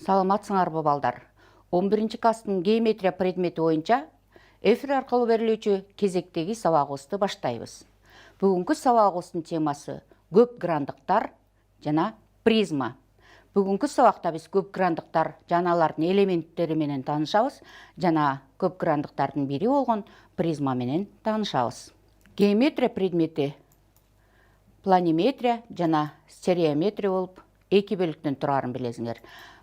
Саламатсыңарбы балдар. 11 класстын геометрия предмети боюнча эфир аркылуу берилүүчү кезектеги сабагыбызды баштайбыз. Бүгүнкү сабагыбыздын темасы көп грандыктар жана призма. Бүгүнкү сабакта биз көп грандыктар жана алардын элементтери менен таанышабыз, жана көп грандыктардын бири болгон призма менен таанышабыз. Геометрия предмети планиметрия жана стереометрия болуп эки бөлүктөн турарын билесиңер.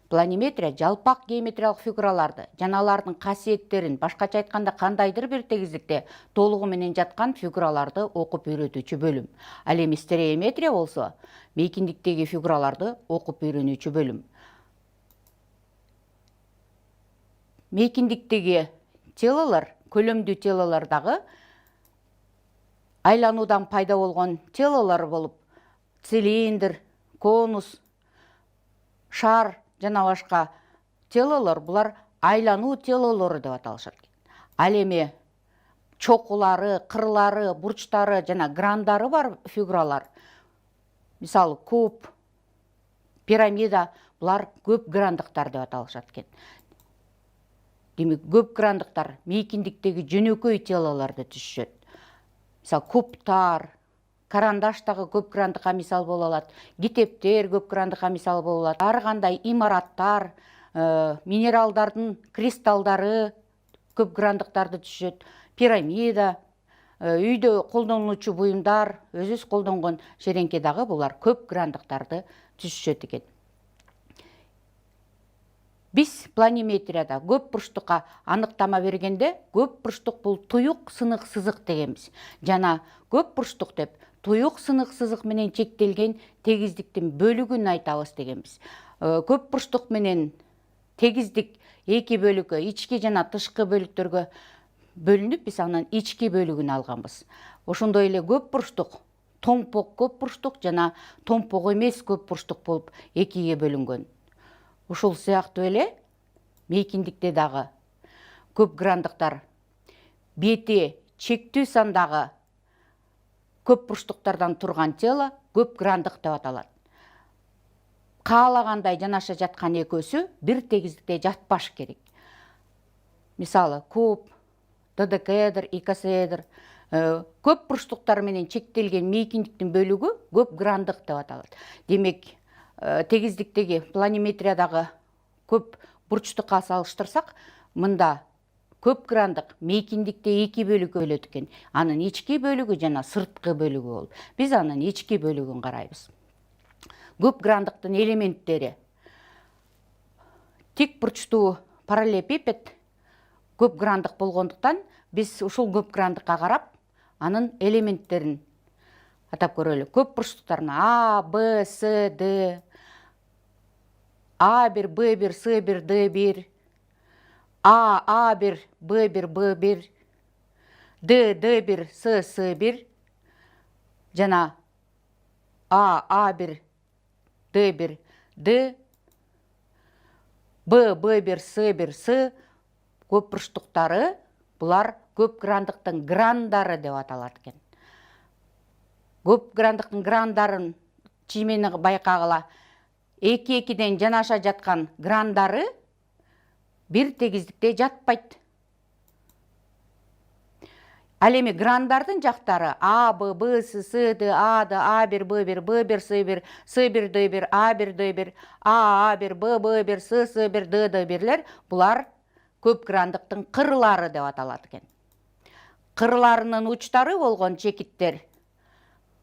Планиметрия жалпак геометриялык фигураларды жана алардын касиеттерин, башкача айтканда кандайдыр бир тегиздикте толугу менен жаткан фигураларды окуп үйрөтүүчү бөлүм. Ал эми стереометрия болсо мейкиндиктеги фигураларды окуп үйрөнүүчү бөлүм. Мейкиндиктеги телолор, көлөмдүү телолор дагы айлануудан пайда болгон телолор болуп, цилиндр, конус, шар жана башка телолор булар айлануу телолору деп аталышат. Ал эми чокулары, кырлары, бурчтары жана грандары бар фигуралар, мисалы куб, пирамида, булар көп грандыктар деп аталышат экен. Демек, көп грандыктар мейкиндиктеги жөнөкөй телолорду түзүшөт. Мисалы кубтар, карандаштагы көп грандыкка мисал боло алат, китептер көп грандыкка мисал боло алат, ар кандай имараттар, минералдардын кристалдары көп грандыктарды түзүшөт, пирамида, үйдө колдонулуучу буюмдар, өзүбүз колдонгон шереңке дагы булар көп грандыктарды түзүшөт экен. Биз планиметрияда көп бурчтукка аныктама бергенде, көп бурчтук бул туюк сынык сызык дегенбиз. Жана көп бурчтук деп туюк сынык сызык менен чектелген тегиздиктин бөлүгүн айтабыз дегенбиз. Көп бурчтук менен тегиздик эки бөлүккө, ички жана тышкы бөлүктөргө бөлүнүп, биз анын ички бөлүгүн алганбыз. Ошондой эле көп бурчтук томпок көп бурчтук жана томпок эмес көп бурчтук болуп экиге бөлүнгөн. Ушул сыяктуу эле мейкиндикте дагы көп грандыктар бети чектүү сандагы көп бурчтуктардан турган тело көп грандык деп аталат. Каалагандай жанаша жаткан экөөсү бир тегиздикте жатпаш керек. Мисалы куб, додекаэдр, икосаэдр көп бурчтуктар менен чектелген мейкиндиктин бөлүгү көп грандык деп аталат. Демек, тегиздиктеги планиметриядагы көп бурчтукка салыштырсак, мында көп грандык мейкиндикте эки бөлүккө бөлөт экен. Анын ички бөлүгү жана сырткы бөлүгү болуп. Биз анын ички бөлүгүн карайбыз. Көп грандыктын элементтери тик бурчтуу параллелепипед көп грандык болгондуктан биз ушул көп грандыкка карап, анын элементтерин атап көрөлү. Көп бурчтуктарын А, Б, С, Д, А1, Б1, С1, Д1, А1, Б1, Б1, Д, Д1, С, С1, жана А1, Д1, Д, Б, Б1, С1, С көп бурчтуктары, булар көп грандыктын грандары деп аталат экен. Көп грандыктын грандарын чимени байкагыла, эки-экиден жанаша жаткан грандары бир тегиздикте жатпайт. Ал эми грандардын жактары А, Б, Б, С, С, Д, А, Д, А1, Б1, Б1, С1, С1, Д1, А1, Д1, А1, Б, Б1, С, С1, Д, Д1лер булар көп грандыктын кырлары деп аталат экен. Кырларынын учтары болгон чекиттер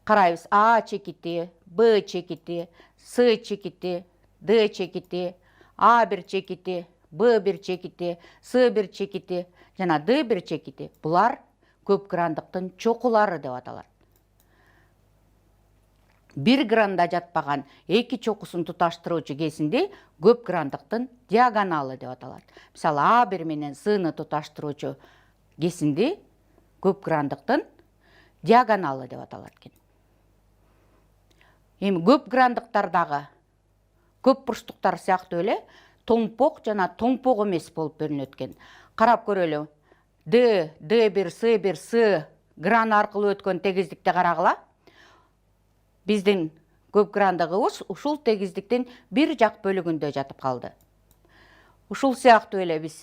карайбыз. А чекити, Б чекити, С чекити, Д чекити, А1 чекити, Б1 чекити, С1 чекити жана Д1 чекити. Булар көп грандыктын чокулары деп аталат. Бир гранда жатпаган эки чокусун туташтыруучу кесинди көп грандыктын диагоналы деп аталат. Мисалы, А1 менен С-ны туташтыруучу кесинди көп грандыктын диагоналы деп аталат экен. Эми көп грандыктардагы көп бурчтуктар сыяктуу эле томпок жана томпок эмес болуп бөлүнөт экен. Карап көрөлү. Д, Д1, С1, С гран аркылуу өткөн тегиздикте карагыла. Биздин көп грандыгыбыз ушул тегиздиктин бир жак бөлүгүндө жатып калды. Ушул сыяктуу эле биз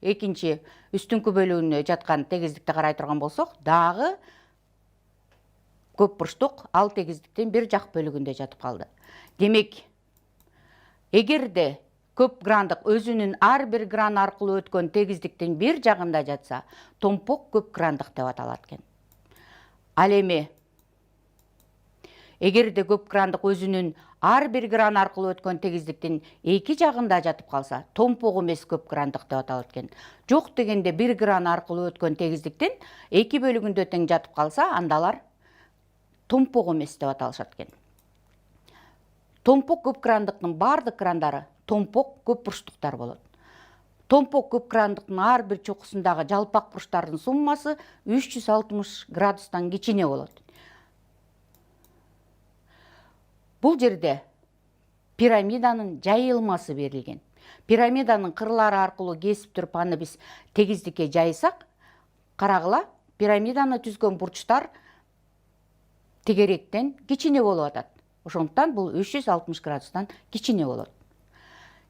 экинчи үстүңкү бөлүгүнө жаткан тегиздикти карай турган болсок, дагы көп бурчтук ал тегиздиктин бир жак бөлүгүндө жатып калды. Демек, эгерде көп грандык өзүнүн ар бир гран аркылуу өткөн тегиздиктин бир жагында жатса, томпок көп грандык деп аталат экен. Ал эми эгерде көп грандык өзүнүн ар бир гран аркылуу өткөн тегиздиктин эки жагында жатып калса, томпок эмес көп грандык деп аталат экен. Жок дегенде бир гран аркылуу өткөн тегиздиктин эки бөлүгүндө тең жатып калса, анда алар томпок эмес деп аталышат экен. Томпок көп грандыктын бардык грандары томпок көп бурчтуктар болот. Томпок көп грандыктын ар бир чокусундагы жалпак бурчтардын суммасы 360 градустан кичине болот. Бул жерде пирамиданын жайылмасы берилген. Пирамиданын кырлары аркылуу кесип туруп аны биз тегиздикке жайсак, карагыла, пирамиданы түзгөн бурчтар тегеректен кичине болуп атат. Ошондуктан бул 360 градустан кичине болот.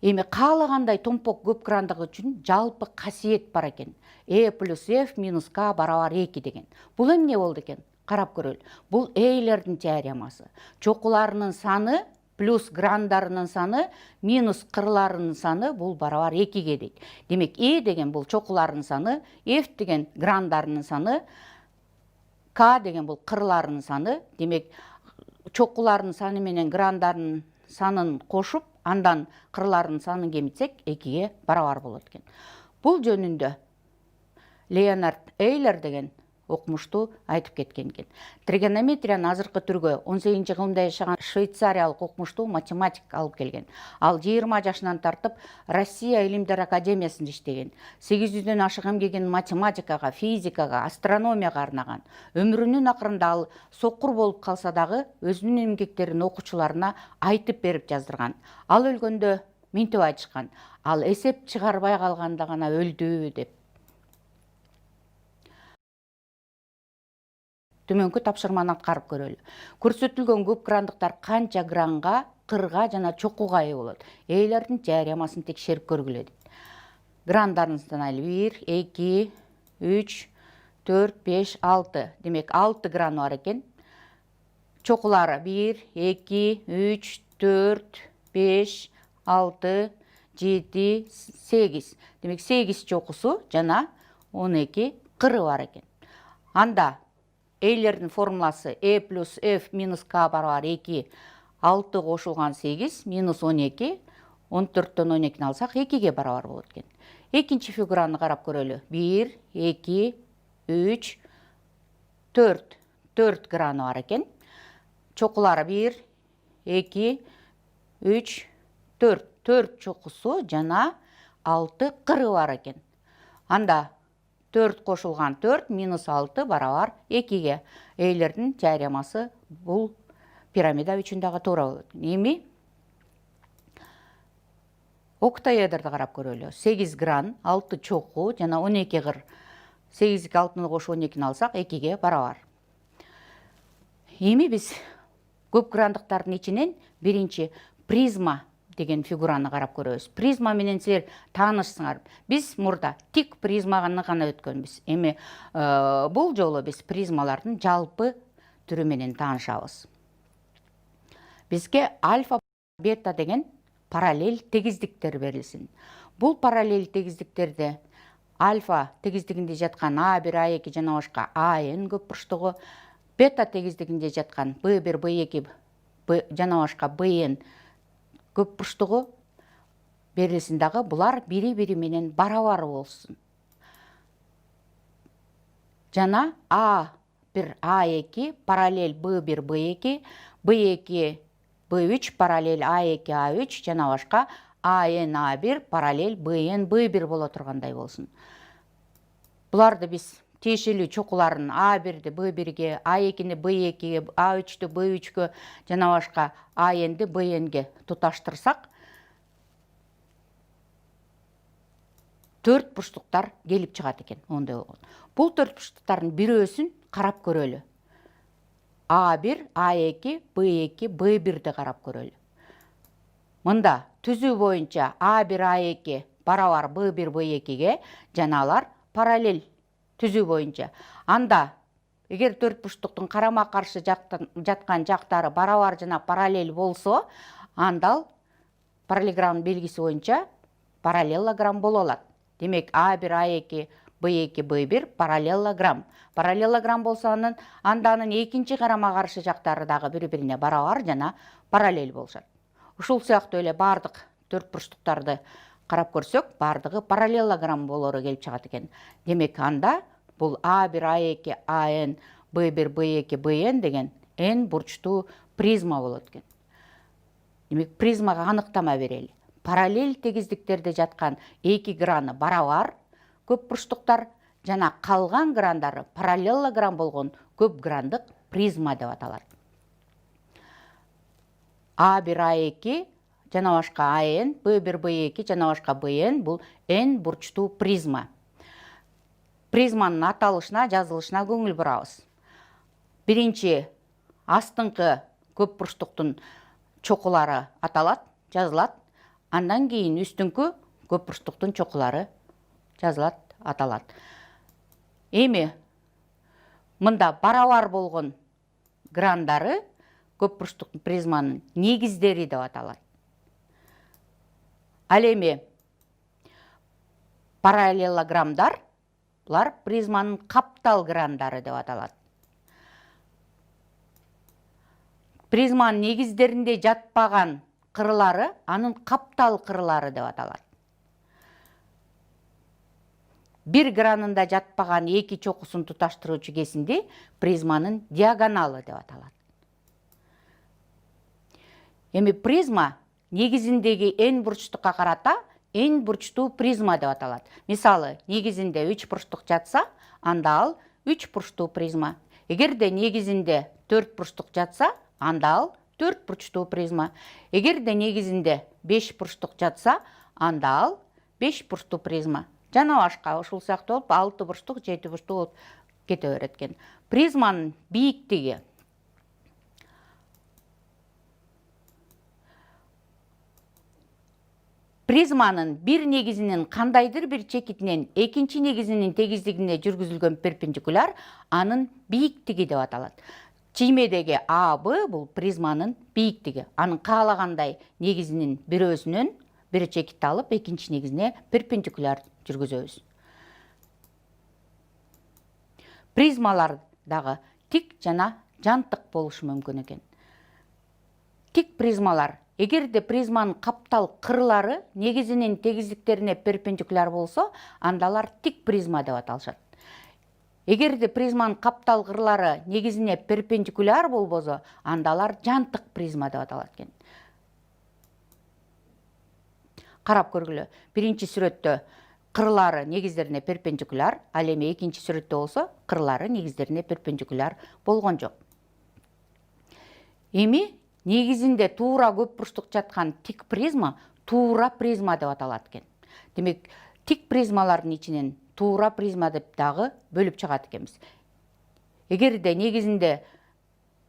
Эми каалагандай томпок көп грандык үчүн жалпы касиет бар экен. E плюс F минус K барабар 2 деген. Бул эмне болду экен? Карап көрөлү. Бул Эйлердин теоремасы. Чокуларынын саны плюс грандарынын саны минус кырларынын саны бул барабар 2ге дейт. Демек, E деген бул чокуларынын саны, F деген грандарынын саны, K деген бул кырларынын саны. Демек, чокуларынын саны менен грандарынын санын кошуп, андан кырларынын санын кемитсек, 2ге барабар болот экен. Бул жөнүндө Леонард Эйлер деген окумуштуу айтып кеткен экен. Тригонометрияны азыркы түргө 18-кылымда жашаган швейцариялык окумуштуу математик алып келген. Ал 20 жашынан тартып Россия Илимдер Академиясында иштеген. 800дөн ашык эмгегин математикага, физикага, астрономияга арнаган. Өмүрүнүн акырында ал сокур болуп калса дагы өзүнүн эмгектерин окуучуларына айтып берип жаздырган. Ал өлгөндө минтип айтышкан. Ал эсеп чыгарбай калганда гана өлдү деп. Төмөнкү тапшырманы аткарып көрөлү. Көрсөтүлгөн көп грандыктар канча гранга, кырга жана чокуга ээ болот? Эйлердин теоремасын текшерип көргүлө дейт. Грандарын санайлы 1, 2, 3, 4, 5, 6. Демек, 6 граны бар экен. Чокулары 1, 2, 3, 4, 5, 6, 7, 8. Демек, 8 чокусу жана 12 кыры бар экен. Анда Эйлердин формуласы E плюс F минус K барабар 2, 6 кошулган 8, минус 12, 14төн 12-ни алсак 2ге барабар болот экен. Экинчи фигураны карап көрөлү. 1, 2, 3, 4. 4 граны бар экен. Чокулары 1, 2, 3, 4. 4 чокусу жана 6 кыры бар экен. Анда 4 кошулган 4 минус 6 барабар 2ге. Эйлердин теоремасы бул пирамида үчүн дагы туура болот. Эми октаэдрди карап көрөлү. 8 гран, 6 чоку жана 12 кыр. 8ге 6-ны кошуп 12-ни алсак 2ге барабар. Эми биз көп грандыктардын ичинен биринчи призма деген фигураны карап көрөбүз. Призма менен силер таанышсыңар. Биз мурда тик призманы гана өткөнбүз. Эми бул жолу биз призмалардын жалпы түрү менен таанышабыз. Бизге альфа, бета деген параллель тегиздиктер берилсин. Бул параллель тегиздиктерде альфа тегиздигинде жаткан А1, А2 жана башка АН көп бурчтугу, бета тегиздигинде жаткан B1, B2 жана башка БН көп бурчтугу берилсин дагы, булар бири-бири менен барабар болсун. Жана А1, А2 параллель B1, B2, B2, B3 параллель А2, А3 жана башка АН, А1 параллель БН, B1 боло тургандай болсун. Буларды биз тиешелүү чокуларын А1ди B1ге, А2ни B2ге, А3ді B3ге жана башка АНди БНге туташтырсак, 4 бурчтуктар келип чыгат экен. Ондай болгон. Бул 4 бурчтуктардын бирөөсүн карап көрөлү. А1, А2, B2, B1ди карап көрөлү. Мында түзүү боюнча А1, А2 барабар b1 b2ге жаналар параллель түзүү боюнча. Анда эгер төрт бурчтуктун карама каршы жаткан жактары барабар жана параллель болсо, анда параллелограмм белгиси боюнча параллелограмм боло алат. Демек A1 A2 B2 B1 параллелограмм. Параллелограмм болсо анданын экинчи карама каршы жактары дагы бири-бирине барабар жана параллель болушат. Ушул сыяктуу эле бардык төрт бурчтуктарды карап көрсөк, бардыгы параллелограмм болору келип чыгат экен. Демек анда бул A1 A2 AN B1 B2 BN деген n бурчтуу призма болот экен. Демек призмага аныктама берели. Параллель тегиздиктерде жаткан эки граны барабар көп бурчтуктар жана калган грандары параллелограмм болгон көп грандык призма деп аталат. A1 A2 жана башка AN, B1 B2 жана башка BN бул n бурчтуу призма. Призманын аталышына, жазылышына көңүл бурабыз. Биринчи астыңкы көп бурчтуктун чокулары аталат, жазылат. Андан кийин үстүңкү көп бурчтуктун чокулары жазылат, аталат. Эми мында барабар болгон грандары көп бурчтуктун призманын негиздери деп аталат. Ал эми параллелограммдар булар призманын каптал грандары деп аталат. Призманын негиздеринде жатпаган кырлары анын каптал кырлары деп аталат. Бир гранында жатпаган эки чокусун туташтыруучу кесинди призманын диагоналы деп аталат. Эми призма негизиндеги n бурчтукка карата n бурчтуу призма деп аталат. Мисалы, негизинде 3 бурчтук жатса, анда ал 3 бурчтуу призма. Эгерде негизинде 4 бурчтук жатса, анда ал 4 бурчтуу призма. Эгерде негизинде 5 бурчтук жатса, анда ал 5 бурчтуу призма. Жана башка ушул сыяктуу болуп 6 бурчтук, 7 бурчтук болуп кете берет экен. Призманын бийиктиги призманын бир негизинин кандайдыр бир чекитинен экинчи негизинин тегиздигине жүргүзүлгөн перпендикуляр анын бийиктиги деп аталат. Чиймедеги AB бул призманын бийиктиги. Анын каалагандай негизинин бирөөсүнөн бир чекитти алып, экинчи негизине перпендикуляр жүргүзөбүз. Призмалар дагы тик жана жантык болушу мүмкүн экен. Тик призмалар эгерде призманын каптал кырлары негизинин тегиздиктерине перпендикуляр болсо, андалар тик призма деп аталышат. Эгерде призманын каптал кырлары негизине перпендикуляр болбосо, андалар жантык призма деп аталат экен. Карап көргүлө. Биринчи сүрөттө кырлары негиздерине перпендикуляр, ал эми экинчи сүрөттө болсо кырлары негиздерине перпендикуляр болгон жок. Эми негизинде туура көп бурчтук жаткан тик призма туура призма деп аталат экен. Демек, тик призмалардын ичинен туура призма деп дагы бөлүп чыгат экенбиз. Эгерде негизинде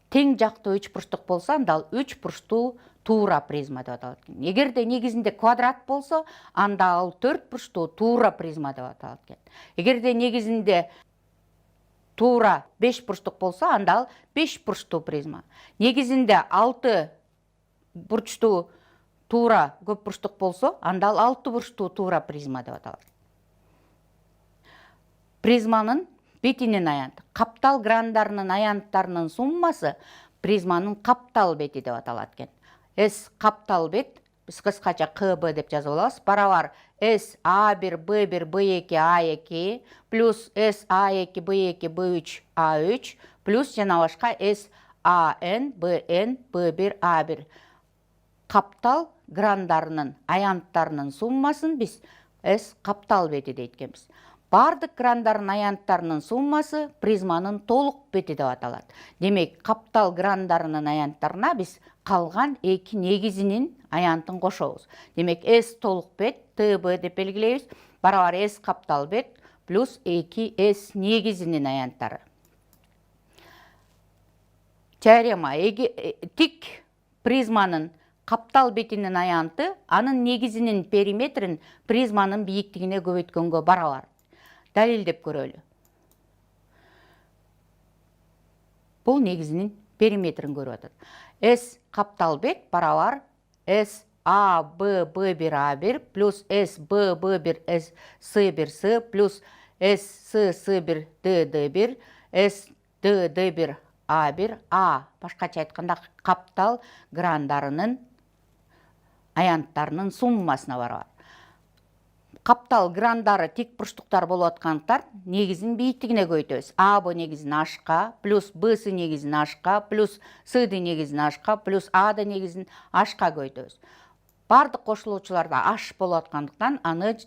тең жактуу 3 бурчтук болсо, анда ал 3 бурчтуу туура призма деп аталат экен. Эгерде негизинде квадрат болсо, анда ал 4 бурчтуу туура призма деп аталат экен. Эгерде негизинде туура 5 бурчтук болсо, анда ал 5 бурчтуу призма. Негизинде 6 бурчтуу туура көп бурчтук болсо, анда ал 6 бурчтуу туура призма деп аталат. Призманын бетинин аянты, каптал грандарынын аянттарынын суммасы призманын каптал бети деп аталат экен. S каптал бет, биз кыскача КБ деп жазып алабыз, барабар S A1 B1 B2 A2 плюс S A2 B2 B3 A3 плюс жана башка S AN BN B1 A1. Каптал грандарынын аянттарынын суммасын биз S каптал бети дейт экенбиз. Бардык грандардын аянттарынын суммасы призманын толук бети деп аталат. Демек, каптал грандарынын аянттарына биз калган эки негизинин аянтын кошобуз. Демек, S толук бет, TB деп белгилейбиз. Барабар S каптал бет плюс 2 S негизинин аянттары. Теорема. Тик призманын каптал бетинин аянты анын негизинин периметрин призманын бийиктигине көбөйткөнгө барабар. Далилдеп көрөлү. Бул негизинин периметрин көрүп атат. S каптал бет барабар S A B B1 A1 плюс S B B1 S S1 S плюс S S S1 D D1 S D D1 A1 A. Башкача айтканда каптал грандарынын аянттарынын суммасына барабар. Каптал грандары тик бурчтуктар болуп аткандыктан негизин бийиктигине көбөйтөбүз. А б негизин H-ка плюс B с негизин H-ка плюс S ды негизин H-ка плюс A ды негизин H-ка көбөйтөбүз. Бардык кошулуучуларда H болуп аткандыктан аны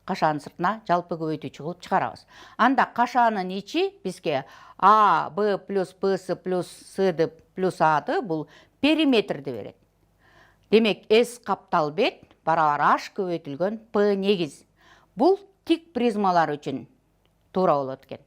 кашанын сыртына жалпы көбөйтүүчү кылып чыгарабыз. Анда кашанын ичи бизге A B плюс B с плюс S ды плюс A ды бул периметрди берет. Демек S каптал бет барабар H көбөйтүлгөн P негиз. Бул тик призмалар үчүн туура болот экен.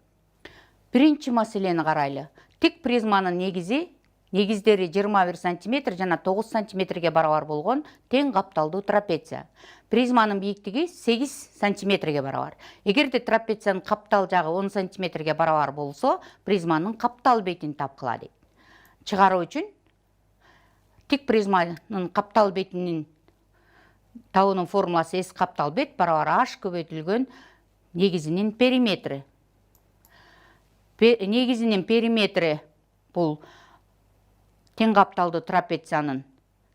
Биринчи маселени карайлы. Тик призманын негиздери 21 см жана 9 см барабар болгон тең капталдуу трапеция. Призманын бийиктиги 8 см барабар. Эгерде трапециянын каптал жагы 10 см барабар болсо, призманын каптал бетин тапкыла дейт. Чыгаруу үчүн тик призманын каптал бетинин табуунун формуласы S каптал бет барабар H көбөйтүлгөн негизинин периметри. Негизинин периметри бул тең капталдуу трапециянын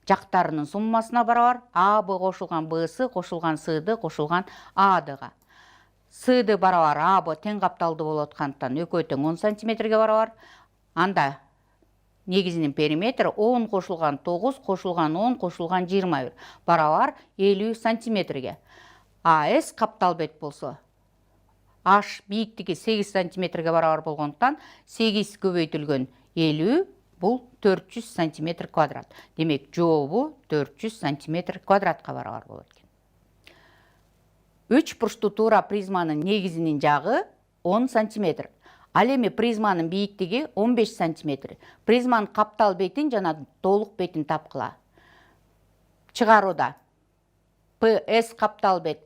жактарынын суммасына барабар. А Б кошулган Б С кошулган С ды кошулган А дыга. С ды барабар А Б тең капталдуу болуп аткандыктан экөө тең 10 см барабар. Анда негизинин периметри 10 кошулган 9 кошулган 10 кошулган 21 барабар 50 см. А S каптал бет болсо H бийиктиги 8 см барабар болгондуктан 8 көбөйтүлгөн 50 бул 400 см квадрат. Демек жообу 400 см квадратка барабар болот экен. Үч бурчтуу туура призманын негизинин жагы 10 см. Ал эми призманын бийиктиги 15 см. Призманын каптал бетин жана толук бетин тапкыла. Чыгарууда P S каптал бет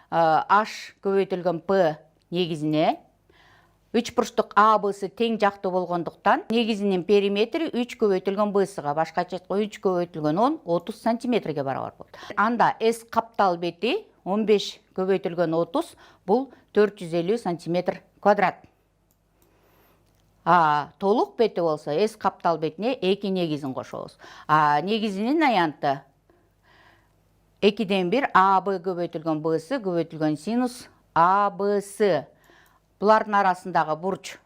H көбөйтүлгөн P негизине 3 бурчтук А Б С тең жактуу болгондуктан негизинин периметри 3 көбөйтүлгөн Б С-га, башкача айтканда 3 көбөйтүлгөн 10 30 см барабар болот. Анда S каптал бети 15 көбөйтүлгөн 30 бул 450 см квадрат. Толук бети болсо S каптал бетине 2 негизин кошобуз. Негизинин аянты 2ден 1 А Б көбөйтүлгөн Б С көбөйтүлгөн синус А Б С. Булардын арасындагы бурч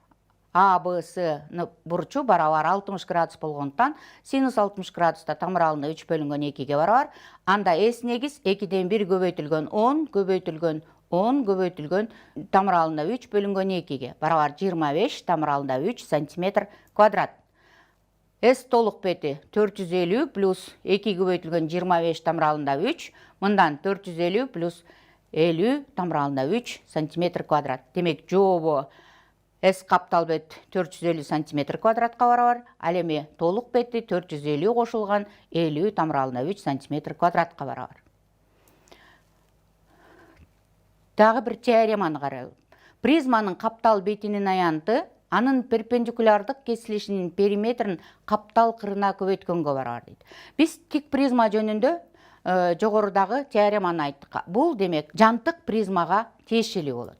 А Б С бурчу барабар 60 градус болгондуктан синус 60 градуста тамыр алында 3 бөлүнгөн 2ге барабар. Анда S негиз 2ден 1 көбөйтүлгөн 10 көбөйтүлгөн 10 көбөйтүлгөн тамыр алында 3 бөлүнгөн 2ге барабар 25 тамыр алында 3 см квадрат. S толук бети 450 плюс 2 көбөйтүлгөн 25 тамыр алында 3, мындан 450 плюс 50 тамыр алында 3 см квадрат. Демек жообу S каптал бет 450 см квадратка барабар, ал эми толук бети 450 кошулган 50 тамыр алында 3 см квадратка барабар. Дагы бир теореманы карайлы. Призманын каптал бетинин аянты анын перпендикулярдык кесилишинин периметрин каптал кырына көбөйткөнгө барабар дейт. Биз тик призма жөнүндө жогорудагы теореманы айттык. Бул демек жантык призмага тиешелүү болот.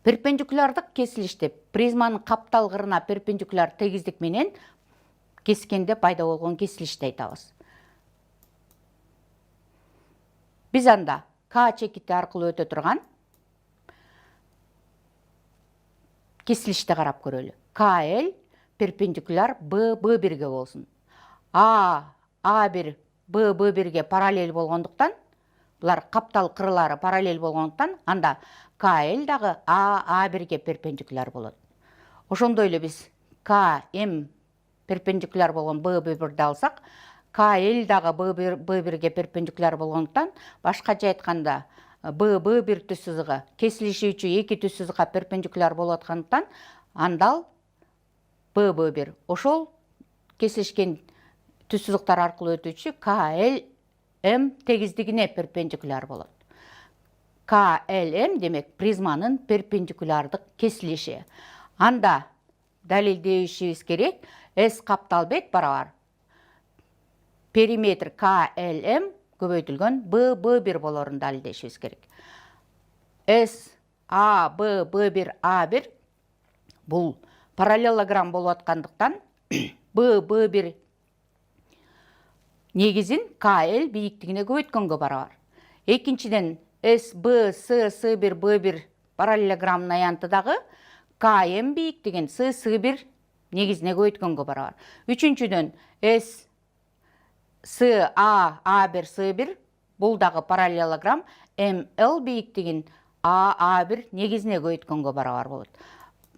Перпендикулярдык кесилиште призманын каптал кырына перпендикуляр тегиздик менен кескенде пайда болгон кесилишти айтабыз. Биз анда К чекити аркылуу өтө турган кесилишти карап көрөлү. КЛ перпендикуляр B1-ге болсун. А1 B1-ге параллель болгондуктан, булар каптал кырлары параллель болгондуктан, анда КЛ дагы А1-ге перпендикуляр болот. Ошондой эле биз КМ перпендикуляр болгон B1-ди алсак, КЛ дагы B1-ге перпендикуляр болгондуктан, башкача айтканда B1 түз сызыгы кесилишүүчү 2 түз сызыкка перпендикуляр болуп аткандыктан, андал B1 ошол кесилишкен түз сызыктар аркылуу өтүүчү КЛМ тегиздигине перпендикуляр болот. КЛМ демек призманын перпендикулярдык кесилиши. Анда далилдешибиз керек, S каптал бет барабар периметр КЛМ көбөйтүлгөн B1 болорун далилдешибиз керек. S A B B1 A1 бул параллелограмм болуп аткандыктан B1 негизин КЛ бийиктигине көбөйткөнгө барабар. Экинчиден S B C C1 B1 параллелограммын аянты дагы КМ бийиктигин C1 негизине көбөйткөнгө барабар. Үчүнчүдөн S C A A1 C1 бул дагы параллелограмм ML бийиктигин A1 негизине көбөйткөнгө барабар болот.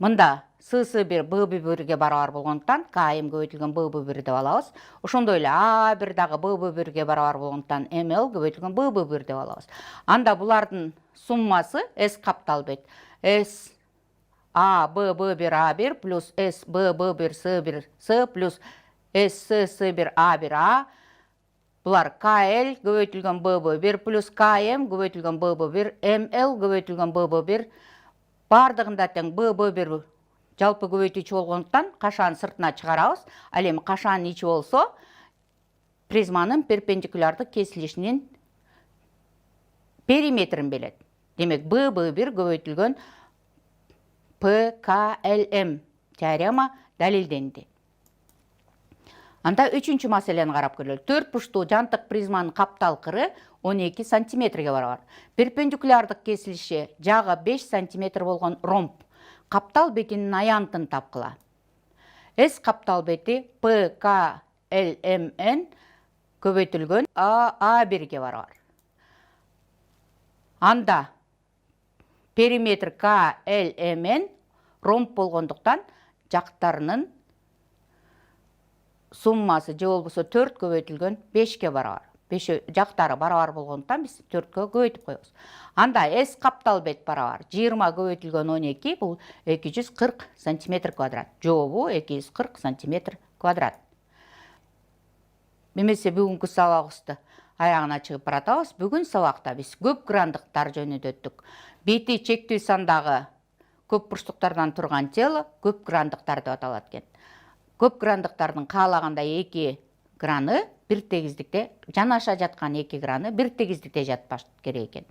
Мында C1 B1ге барабар болгондуктан КМ көбөйтүлгөн B1 деп алабыз. Ошондой эле A1 дагы B1ге барабар болгондуктан ML көбөйтүлгөн B1 деп алабыз. Анда булардын суммасы S каптал бет S A B B1 A1 плюс S B B1 C1 C плюс S C C1 A1 A булар КЛ көбөйтүлгөн B1 плюс КМ көбөйтүлгөн B1 ML көбөйтүлгөн B1 бардыгында тең B1 жалпы көбөйтүүчү болгондуктан кашаанын сыртына чыгарабыз. Ал эми кашаанын ичи болсо призманын перпендикулярдык кесилишинин периметрин берет. Демек B1 көбөйтүлгөн PKLM теорема далилденди. Анда үчүнчү маселени карап көрөлү. Төрт бурчтуу жантык призманын каптал кыры 12 сантиметрге барабар. Перпендикулярдык кесилиши жагы 5 сантиметр болгон ромб каптал бетинин аянтын тапкыла. S каптал бети PKLMN көбөйтүлгөн A1ге барабар. Анда периметр KLMN ромб болгондуктан жактарынын суммасы же болбосо 4 көбөйтүлгөн 5ке барабар. 5 жактары барабар болгондуктан биз 4кө көбөйтүп коебуз. Анда S каптал бет барабар 20 көбөйтүлгөн 12 бул 240 сантиметр квадрат. Жообу 240 сантиметр квадрат. Эмесе бүгүнкү сабагыбызды аягына чыгып баратабыз. Бүгүн сабакта биз көп грандыктар жөнүндө өттүк. Бети чектүү сандагы көп бурчтуктардан турган тело көп грандыктар деп аталат экен. Көп грандыктардын каалагандай эки граны бир тегиздикте, жанаша жаткан эки граны бир тегиздикте жатпаш керек экен.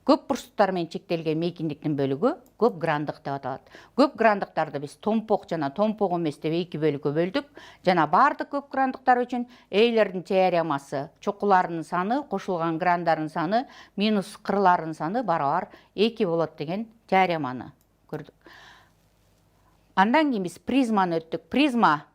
Көп бурчтуктар менен чектелген мейкиндиктин бөлүгү көп грандык деп аталат. Көп грандыктарды биз томпок жана томпок эмес деп эки бөлүккө бөлдүк. Жана бардык көп грандыктар үчүн Эйлердин теоремасы чокуларынын саны, кошулган грандардын саны минус кырларынын саны барабар 2 болот деген теореманы көрдүк. Андан кийин биз призманы өттүк. Призма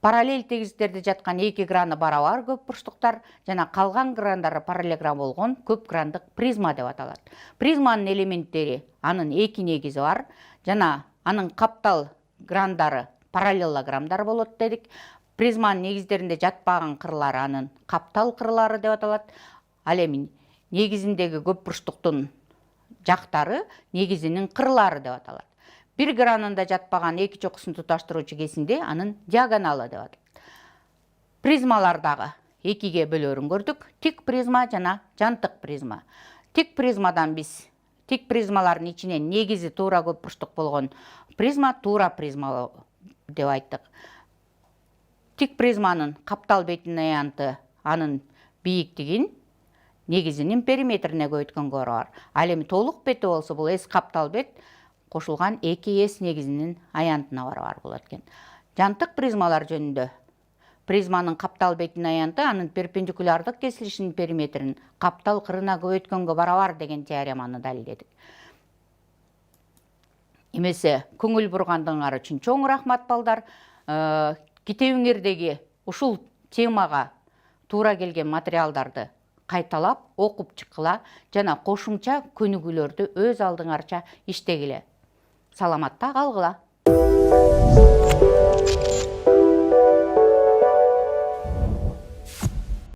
параллель тегиздиктерде жаткан эки граны барабар көп бурчтуктар жана калган грандары параллелограмм болгон көп грандык призма деп аталат. Призманын элементтери анын эки негизи бар жана анын каптал грандары параллелограммдар болот дедик. Призманын негиздеринде жатпаган кырлары анын каптал кырлары деп аталат. Ал эми негизиндеги көп бурчтуктун жактары негизинин кырлары деп аталат. Бир гранында жатпаган эки чокусун туташтыруучу кесинде анын диагоналы деп аталат. Призмалардагы экиге бөлөрүн көрдүк. Тик призма жана жантык призма. Тик призмадан биз тик призмалардын ичинен негизи туура көп бурчтук болгон призма туура призма деп айттык. Тик призманын каптал бетинин аянты анын бийиктигин негизинин периметрине көбөйткөнгө барабар. Ал эми толук бети болсо бул S каптал бет кошулган 2S негизинин аянтына барабар болот экен. Жантык призмалар жөнүндө призманын каптал бетинин аянты анын перпендикулярдык кесилишинин периметрин каптал кырына көбөйткөнгө барабар деген теореманы далилдедик. Эмесе көңүл бургандыгыңар үчүн чоң рахмат балдар. Китебиңердеги ушул темага туура келген материалдарды кайталап окуп чыккыла жана кошумча көнүгүүлөрдү өз алдыңарча иштегиле. Саламатта калгыла.